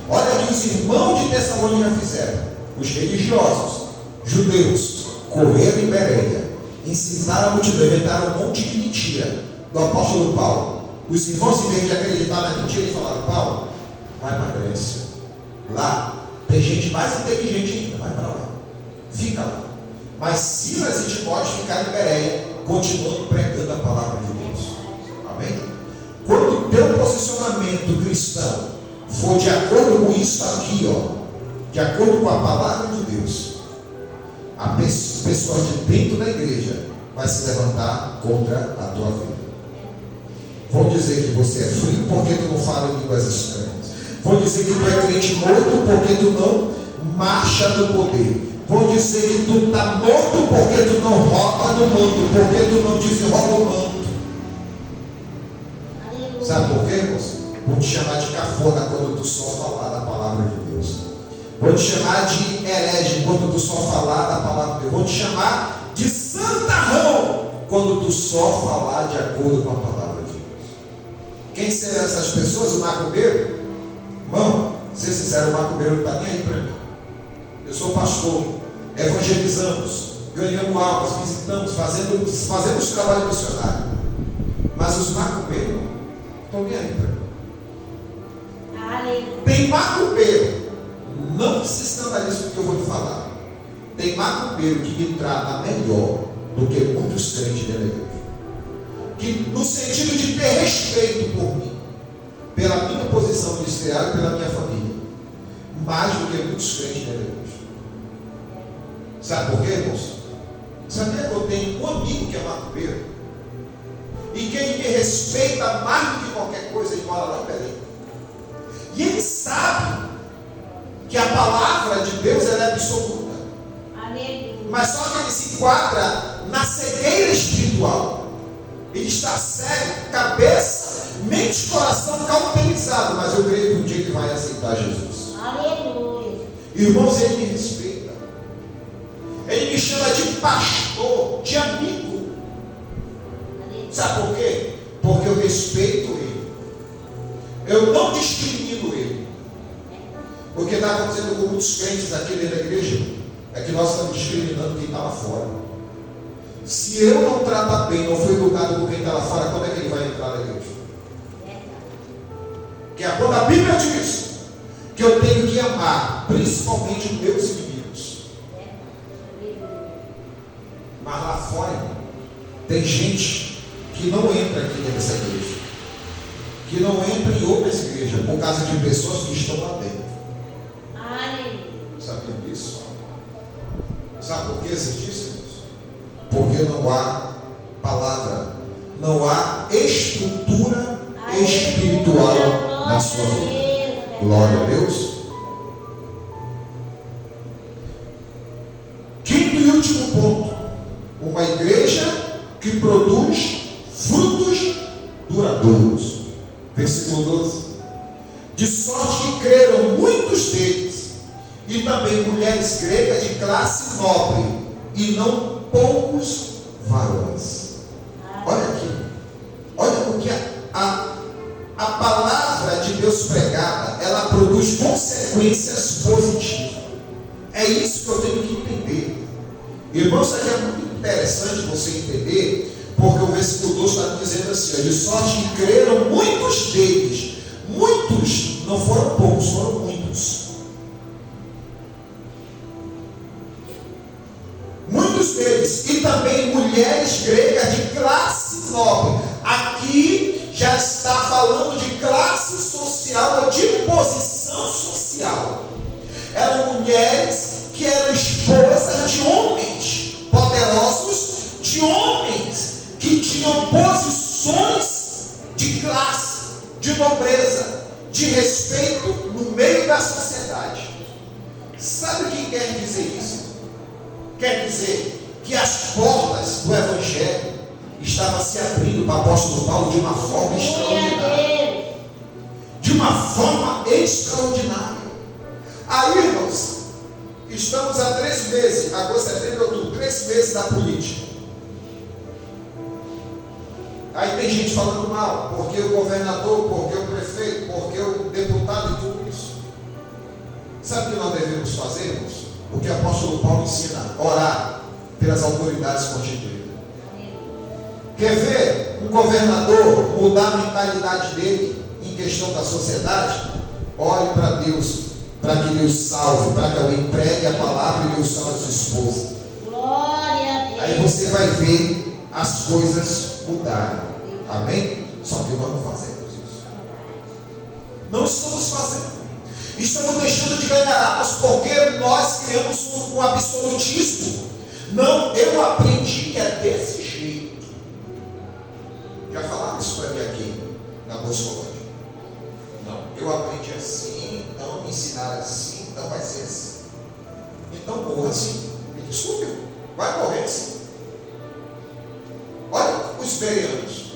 Olha o que os irmãos de Tessalônica fizeram. Os religiosos, judeus, correram em Bereia, incitaram a multidão, inventaram um monte de mentira do apóstolo Paulo. Os irmãos, em vez de acreditar na mentira, eles falaram: Paulo, vai para a Grécia. Lá tem gente mais inteligente ainda, vai para lá, fica lá. Mas Silas e Timóteo ficaram em Bereia, continuando pregando a palavra de Deus. Amém? Quando o teu posicionamento cristão for de acordo com isso aqui, de acordo com a palavra de Deus, as pessoas de dentro da igreja vai se levantar contra a tua vida. Vão dizer que você é frio porque tu não fala em línguas estranhas. Vão dizer que tu é crente morto porque tu não marcha no poder. Vão dizer que tu está morto porque tu não rouba no manto, porque tu não desenrola o manto. Sabe por quê, irmãos? Vão te chamar de cafona quando tu só falar da palavra de Deus. Vão te chamar de herege quando tu só falar da palavra de Deus. Vão te chamar de santarrão quando tu só falar de acordo com a palavra de Deus. Quem serão essas pessoas? O macumbeiro? Irmão, se vocês fizeram o macumbeiro, não está nem aí para mim. Eu sou pastor. evangelizamos, ganhamos almas, visitamos, fazemos trabalho missionário. Mas os macumbeiros estão nem aí para mim. Aleluia. Tem macumbeiro, não se escandalize com o que eu vou te falar. Tem macumbeiro que me trata melhor do que muitos crentes da igreja. Que no sentido de ter respeito por mim, pela minha posição ministerial e pela minha família, mais do que muitos crentes da igreja. Sabe por quê, irmãos? Sabia que eu tenho um amigo que é macumbeiro? E quem me respeita mais do que qualquer coisa, ele mora lá em Belém. E ele sabe que a palavra de Deus ela é absoluta. Aleluia. Mas só que ele se enquadra na cegueira espiritual. Ele está cego, cabeça, mente e coração cauterizado. Mas eu creio que um dia ele vai aceitar Jesus. Aleluia. Irmãos, ele me respeita. Ele me chama de pastor, de amigo. Sabe por quê? Porque eu respeito ele. Eu não discrimino ele. O que está acontecendo com muitos crentes aqui dentro da igreja é que nós estamos discriminando quem está lá fora. Se eu não tratar bem, não fui educado por quem está lá fora, quando é que ele vai entrar na igreja? Que é quando a Bíblia diz que eu tenho que amar, principalmente os meus inimigos. Mas lá fora, irmão, tem gente que não entra aqui nessa igreja, que não entra em outras igrejas, por causa de pessoas que estão lá dentro. Sabiam disso? Sabe por que existe isso, irmãos? Porque não há palavra, não há estrutura espiritual na sua vida. Glória a Deus. Quinto e último ponto: uma igreja que produz frutos duradouros. Versículo 12: de sorte que creram muitos deles, e também mulheres gregas de classe nobre, e não poucos varões. Olha aqui, olha porque a palavra de Deus pregada, ela produz consequências positivas. É isso que eu tenho que entender. Irmãos, isso aqui é muito interessante você entender, porque o versículo 12 está dizendo assim: de sorte que creram muitos deles. Muitos, não foram poucos, foram muitos. Muitos deles, e também mulheres gregas de classe nobre. Aqui já está falando de classe social ou de posição social. Eram mulheres que eram esposas de homens poderosos, de homens que tinham posições de classe, de nobreza, de respeito no meio da sociedade. Sabe o que quer dizer isso? Quer dizer que as portas do Evangelho estavam se abrindo para o apóstolo Paulo de uma forma extraordinária. De uma forma extraordinária. Aí, irmãos, estamos há 3 meses, agosto, setembro, outubro, 3 meses da política. Aí tem gente falando mal, porque o governador, porque o prefeito, porque o deputado e tudo isso. Sabe o que nós devemos fazer, irmãos? O que o apóstolo Paulo ensina: orar pelas autoridades constituídas. Quer ver um governador mudar a mentalidade dele em questão da sociedade? Ore para Deus, para que Deus salve, para que alguém pregue a palavra e Deus salve a sua esposa. Glória a Deus. Aí você vai ver as coisas mudarem. Amém? Só que nós não fazemos isso. Não estamos fazendo. Estamos deixando de ganhar almas porque nós criamos um absolutismo. Não, eu aprendi que é desse jeito. Já falaram isso para mim aqui na Boscolândia. Não, eu aprendi assim, então me ensinaram assim, então vai ser assim. Então morra assim. Me desculpe, vai morrer assim. Olha os bereanos.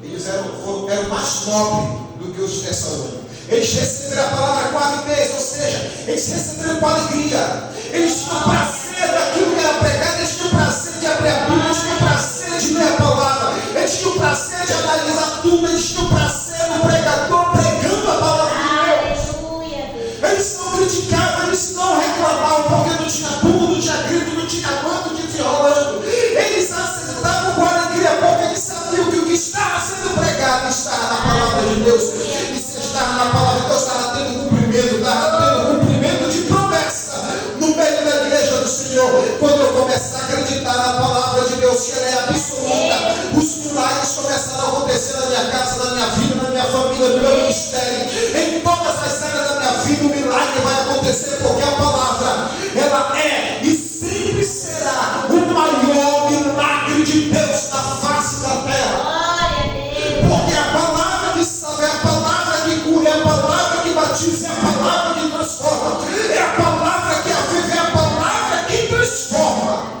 Eles eram mais nobres do que os Tessalônicos. Eles receberam a palavra com avidez, ou seja, eles receberam com alegria. Eles tinham prazer daquilo que era pregado, eles tinham prazer de abrir a Bíblia, eles tinham prazer de ler a palavra, eles tinham prazer de analisar tudo, eles tinham prazer no pregador pregando a palavra de Deus. Aleluia. Eles não criticavam, eles não reclamavam porque não tinha tudo, não tinha grito, chamando, desenrolando. Eles aceitavam com alegria, porque eles sabiam que o que estava sendo pregado estava na palavra de Deus. E se estava na palavra de Deus, estava tendo cumprimento de promessa no meio da igreja do Senhor. Quando eu começar a acreditar na palavra de Deus, que ela é absoluta, os milagres começaram a acontecer na minha casa, na minha vida, na minha família, no meu ministério. Em todas as áreas da minha vida, o milagre vai acontecer, porque a palavra, ela é e sempre será o maior milagre de Deus na face da terra. Glória a Deus. Porque a palavra que salva, é a palavra que cura, é a palavra que batiza, é a palavra que transforma, é a palavra que aviva, é a palavra que transforma.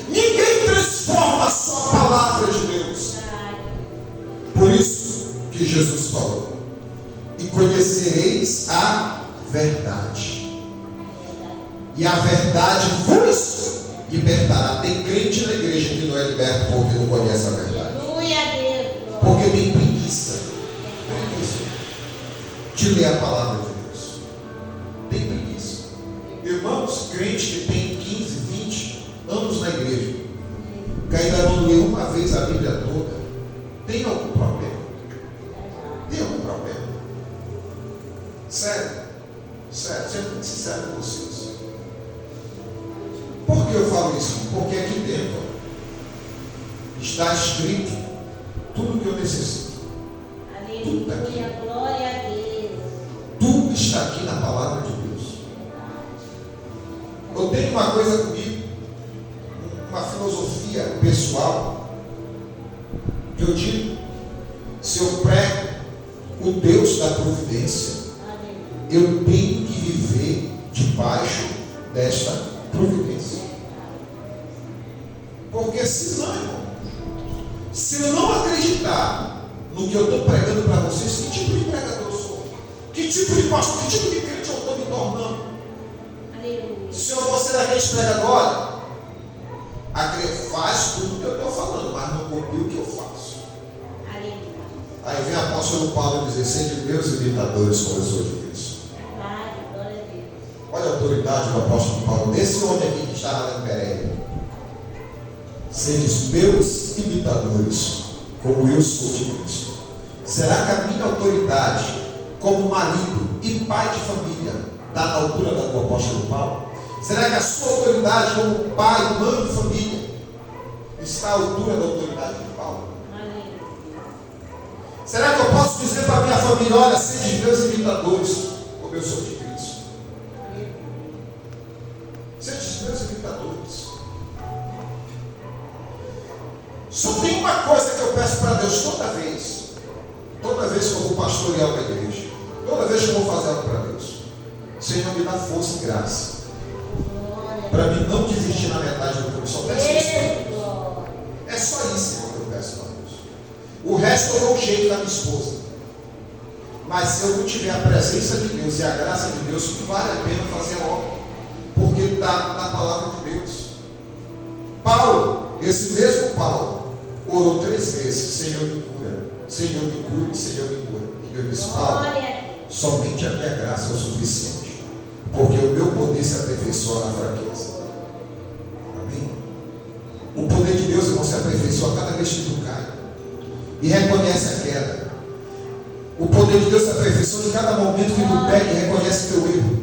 Ninguém transforma só a palavra de Deus. Por isso que Jesus falou: e conhecereis a verdade, e a verdade vos libertará. Tem crente na igreja que não é liberto porque não conhece a verdade, Aleluia a Deus. porque tem preguiça de ler a palavra de Deus. Tem preguiça. Irmãos, crente que tem 15, 20 anos na igreja, que ainda não leu uma vez a Bíblia toda, tem algum problema? Tem algum problema? Sério, sendo muito sincero com vocês. Por que eu falo isso? Porque aqui dentro está escrito tudo que eu necessito. Aleluia, glória a Deus. Tudo está aqui na palavra de Deus. Eu tenho uma coisa comigo, uma filosofia pessoal, que eu digo: se eu prego o Deus da providência, eu tenho que viver debaixo desta providência. Porque senão, irmão, se eu não acreditar no que eu estou pregando para vocês, que tipo de pregador eu sou? Que tipo de pastor, que tipo de crente eu estou me tornando? Aleluia. Se eu vou ser daqueles pregadores, faz tudo que eu estou falando, mas não copia o que eu faço. Aleluia. Aí vem o apóstolo Paulo dizer: sede meus imitadores como eu sou de Cristo. Glória a Deus. Olha a autoridade do apóstolo Paulo, nesse homem aqui que estava lá em Pereira. Sede meus imitadores, como eu sou de Cristo. Será que a minha autoridade, como marido e pai de família, está na altura da do apóstolo Paulo? Será que a sua autoridade, como pai, mãe de família, está à altura da autoridade de Paulo? Aleluia. Será que eu posso dizer para a minha família: olha, sede meus imitadores, como eu sou de Cristo? Sede meus imitadores. Só tem uma coisa que eu peço para Deus toda vez que eu vou pastorear uma igreja, toda vez que eu vou fazer algo para Deus: Senhor, me dá força e graça para mim não desistir na metade do que eu só peço isso para Deus. É só isso, irmão, que eu peço para Deus. O resto eu dou um jeito da minha esposa. Mas se eu não tiver a presença de Deus e a graça de Deus, não vale a pena fazer obra, porque está na palavra de Deus. Paulo, esse mesmo Paulo, orou 3 vezes: Senhor, me cura, Senhor, me cure, Senhor, me cura. E eu disse: Paulo, somente a minha graça é o suficiente, porque o meu poder se aperfeiçoa na fraqueza. Amém? O poder de Deus, irmão, se aperfeiçoa cada vez que tu cai e reconhece a queda. O poder de Deus se aperfeiçoa em cada momento que tu pega e reconhece teu erro.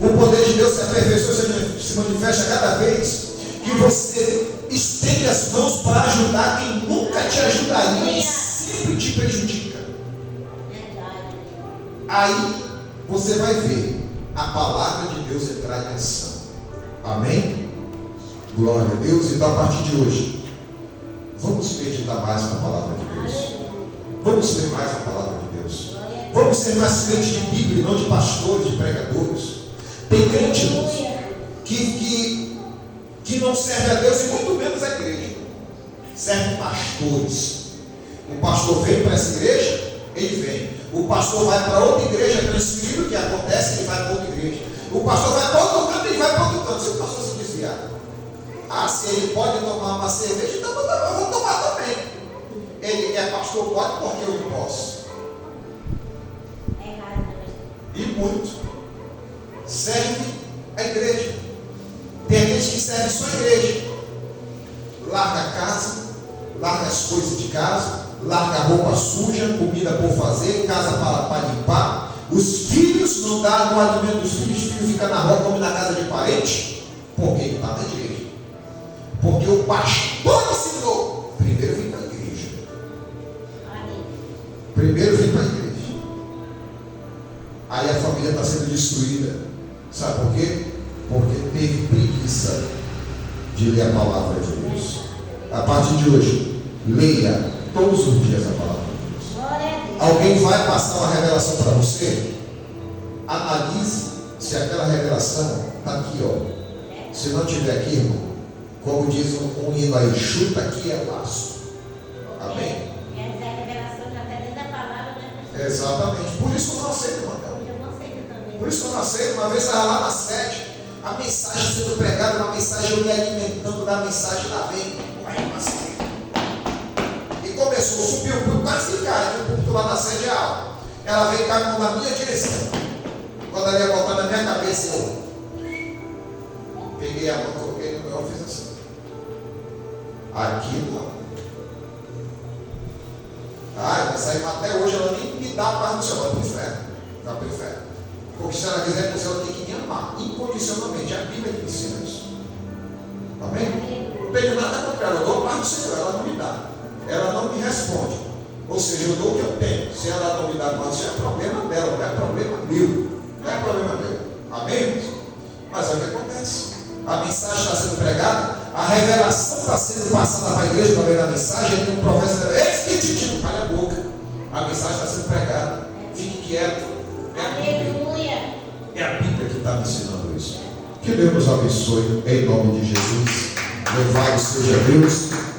O poder de Deus se aperfeiçoa, se manifesta cada vez que você estende as mãos para ajudar quem nunca te ajudaria e sempre te prejudica. Aí você vai ver a palavra de Deus entrar em ação. Amém? Glória a Deus. Então, a partir de hoje, vamos meditar mais na palavra de Deus. Vamos ler mais a palavra de Deus. Vamos ser mais crentes de Bíblia e não de pastores, de pregadores. Tem crente, irmãos, que não serve a Deus e muito menos a igreja. Serve pastores. O pastor vem para essa igreja, ele vem. O pastor vai para outra igreja, transferido, o que acontece, ele vai para outra igreja. O pastor vai para outro canto, ele vai para outro canto. Se o pastor se desviar, se ele pode tomar uma cerveja, então eu vou tomar também. Ele é pastor, pode, porque eu não posso. E muito serve a igreja. Tem aqueles gente que serve só a igreja. Larga a casa, larga as coisas de casa, larga a roupa suja, comida por fazer, casa para limpar. Os filhos não dão o alimento dos filhos, os filhos ficam na rua, comem na casa de parente, porque ele está na igreja. Porque o pastor ensinou, primeiro vem para a igreja. Primeiro vem para a igreja. Aí a família está sendo destruída. Sabe por quê? Porque teve preguiça de ler a palavra de Deus. A partir de hoje, leia todos os dias a palavra de Deus. Alguém vai passar uma revelação para você? Analise se aquela revelação está aqui, ó. Se não tiver aqui, irmão, como diz um hino aí, chuta aqui é laço. Amém? Quer dizer, a revelação já está dentro da palavra, né? Exatamente. Por isso eu não aceito, irmão. Por isso eu não aceito. Uma vez estava lá na sede, a mensagem sendo pregada, uma mensagem, eu me alimentando da mensagem, lá vem, e começou, subiu o púlpito, quase que cai, o púlpito lá na sede é alto. Ela veio cá na minha direção. Quando ela ia botar na minha cabeça, eu peguei a mão, coloquei no meu, fiz assim. Aqui não. Mas aí até hoje ela nem me dá paz no céu, vai para o inferno. Vai para o inferno. Porque se ela quiser ir para o céu, ela tem que me amar, incondicionalmente. É a Bíblia que me ensina isso. Amém? Não tenho nada contra ela, eu dou paz do Senhor, ela não me dá. Ela não me responde. Ou seja, eu dou o que eu tenho. Se ela não me dá paz, isso é problema dela, não é problema meu. Não é problema meu. Amém? Mas é o que acontece. A mensagem está sendo pregada, a revelação está sendo passada para a igreja para ver a mensagem, e um profeta diz, calha a boca. A mensagem está sendo pregada. Fique quieto. Aleluia. É a Bíblia que está me ensinando isso. Que Deus nos abençoe em nome de Jesus. Louvado seja Deus.